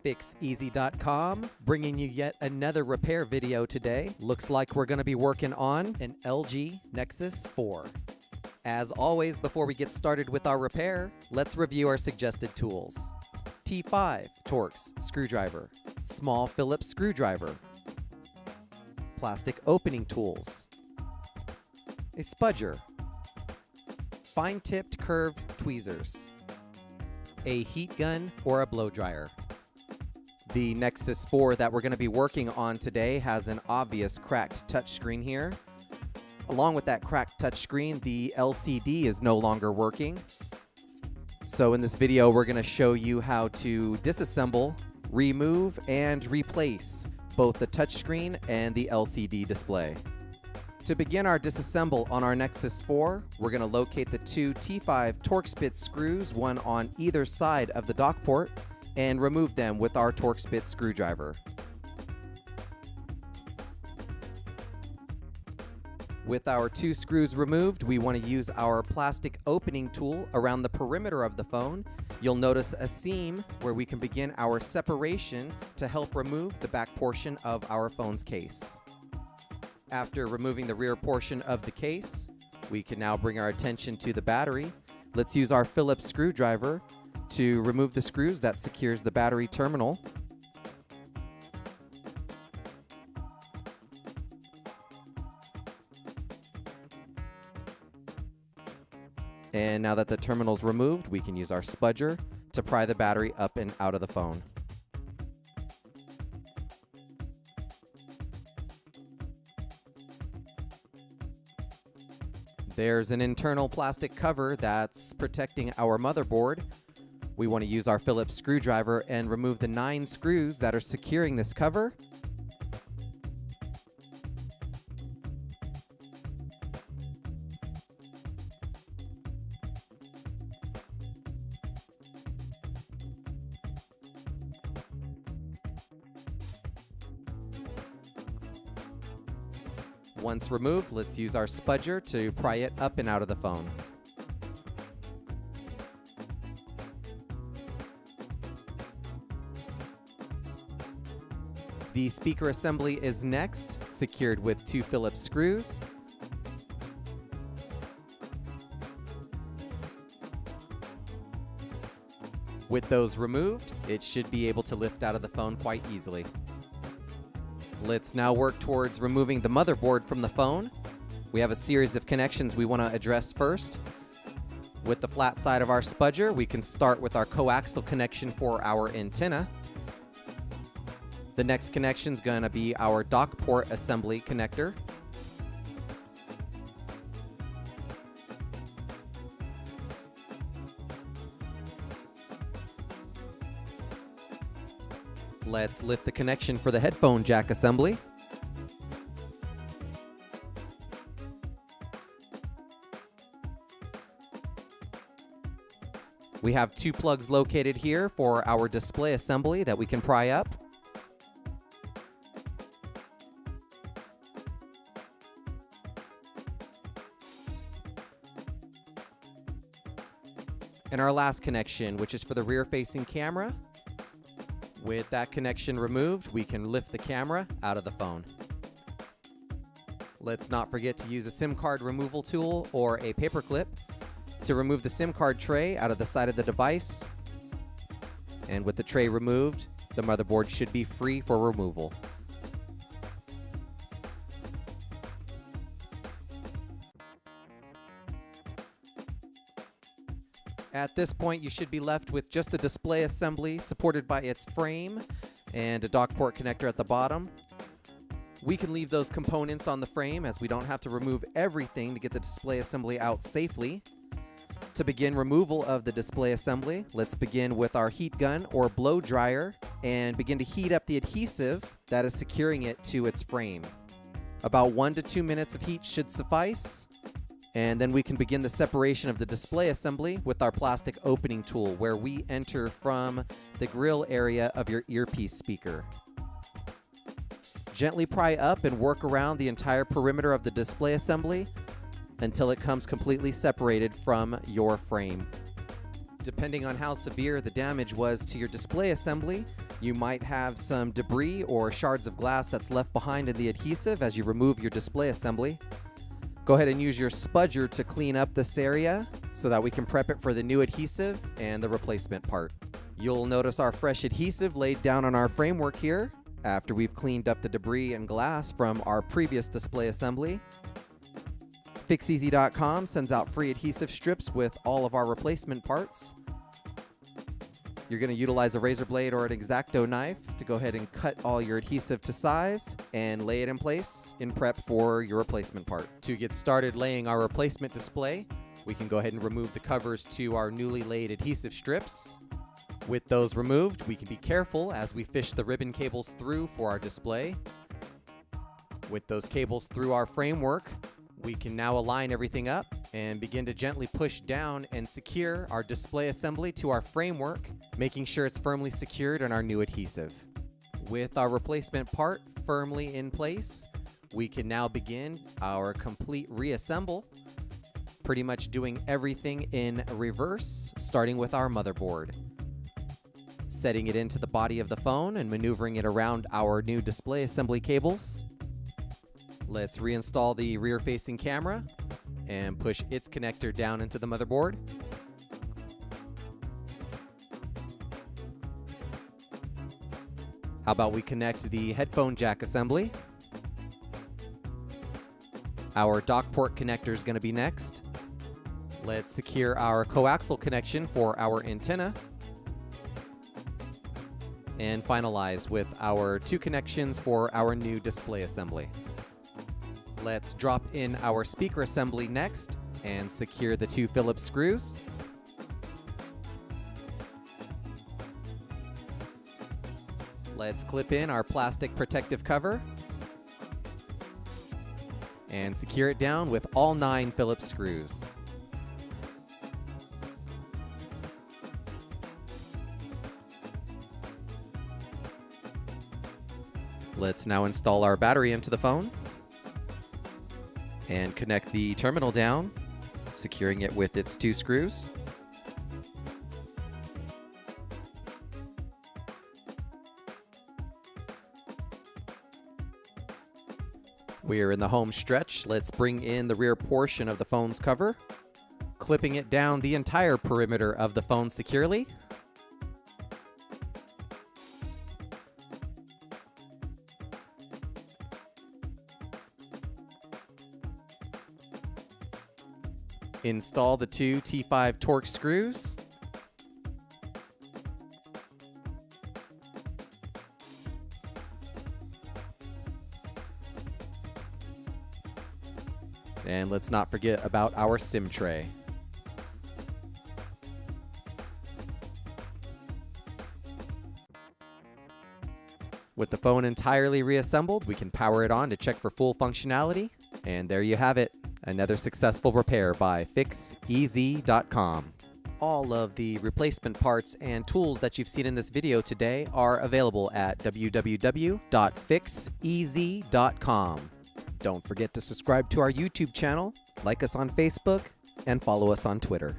FixEasy.com, bringing you yet another repair video today. Looks like we're going to be working on an LG Nexus 4. As always, before we get started with our repair, let's review our suggested tools. T5 Torx screwdriver, small Phillips screwdriver, plastic opening tools, a spudger, fine-tipped curved tweezers, a heat gun or a blow dryer. The Nexus 4 that we're going to be working on today has an obvious cracked touchscreen here. Along with that cracked touchscreen, the LCD is no longer working. So in this video, we're going to show you how to disassemble, remove, and replace both the touchscreen and the LCD display. To begin our disassemble on our Nexus 4, we're going to locate the two T5 Torx bit screws, one on either side of the dock port, and remove them with our Torx bit screwdriver. With our two screws removed, we want to use our plastic opening tool around the perimeter of the phone. You'll notice a seam where we can begin our separation to help remove the back portion of our phone's case. After removing the rear portion of the case, we can now bring our attention to the battery. Let's use our Phillips screwdriver to remove the screws that secures the battery terminal. And now that the terminal's removed, we can use our spudger to pry the battery up and out of the phone. There's an internal plastic cover that's protecting our motherboard. We want to use our Phillips screwdriver and remove the 9 screws that are securing this cover. Once removed, let's use our spudger to pry it up and out of the phone. The speaker assembly is next, secured with 2 Phillips screws. With those removed, it should be able to lift out of the phone quite easily. Let's now work towards removing the motherboard from the phone. We have a series of connections we want to address first. With the flat side of our spudger, we can start with our coaxial connection for our antenna. The next connection is going to be our dock port assembly connector. Let's lift the connection for the headphone jack assembly. We have 2 plugs located here for our display assembly that we can pry up. And our last connection, which is for the rear-facing camera. With that connection removed, we can lift the camera out of the phone. Let's not forget to use a SIM card removal tool or a paper clip to remove the SIM card tray out of the side of the device. And with the tray removed, the motherboard should be free for removal. At this point, you should be left with just a display assembly supported by its frame and a dock port connector at the bottom. We can leave those components on the frame as we don't have to remove everything to get the display assembly out safely. To begin removal of the display assembly, let's begin with our heat gun or blow dryer and begin to heat up the adhesive that is securing it to its frame. About 1 to 2 minutes of heat should suffice. And then we can begin the separation of the display assembly with our plastic opening tool, where we enter from the grill area of your earpiece speaker. Gently pry up and work around the entire perimeter of the display assembly until it comes completely separated from your frame. Depending on how severe the damage was to your display assembly, You might have some debris or shards of glass that's left behind in the adhesive as you remove your display assembly. Go ahead and use your spudger to clean up this area so that we can prep it for the new adhesive and the replacement part. You'll notice our fresh adhesive laid down on our framework here after we've cleaned up the debris and glass from our previous display assembly. FixEasy.com sends out free adhesive strips with all of our replacement parts. You're going to utilize a razor blade or an X-Acto knife to go ahead and cut all your adhesive to size and lay it in place in prep for your replacement part. To get started laying our replacement display, we can go ahead and remove the covers to our newly laid adhesive strips. With those removed, we can be careful as we fish the ribbon cables through for our display. With those cables through our framework, we can now align everything up and begin to gently push down and secure our display assembly to our framework, making sure it's firmly secured in our new adhesive. With our replacement part firmly in place, we can now begin our complete reassemble, pretty much doing everything in reverse, starting with our motherboard. Setting it into the body of the phone and maneuvering it around our new display assembly cables. Let's reinstall the rear-facing camera and push its connector down into the motherboard. How about we connect the headphone jack assembly? Our dock port connector is going to be next. Let's secure our coaxial connection for our antenna. And finalize with our 2 connections for our new display assembly. Let's drop in our speaker assembly next and secure the 2 Phillips screws. Let's clip in our plastic protective cover and secure it down with all 9 Phillips screws. Let's now install our battery into the phone and connect the terminal down, securing it with its 2 screws. We're in the home stretch. Let's bring in the rear portion of the phone's cover, clipping it down the entire perimeter of the phone securely. Install the 2 T5 Torx screws. And let's not forget about our SIM tray. With the phone entirely reassembled, we can power it on to check for full functionality. And there you have it, another successful repair by FixEasy.com. All of the replacement parts and tools that you've seen in this video today are available at www.fixeasy.com. Don't forget to subscribe to our YouTube channel, like us on Facebook, and follow us on Twitter.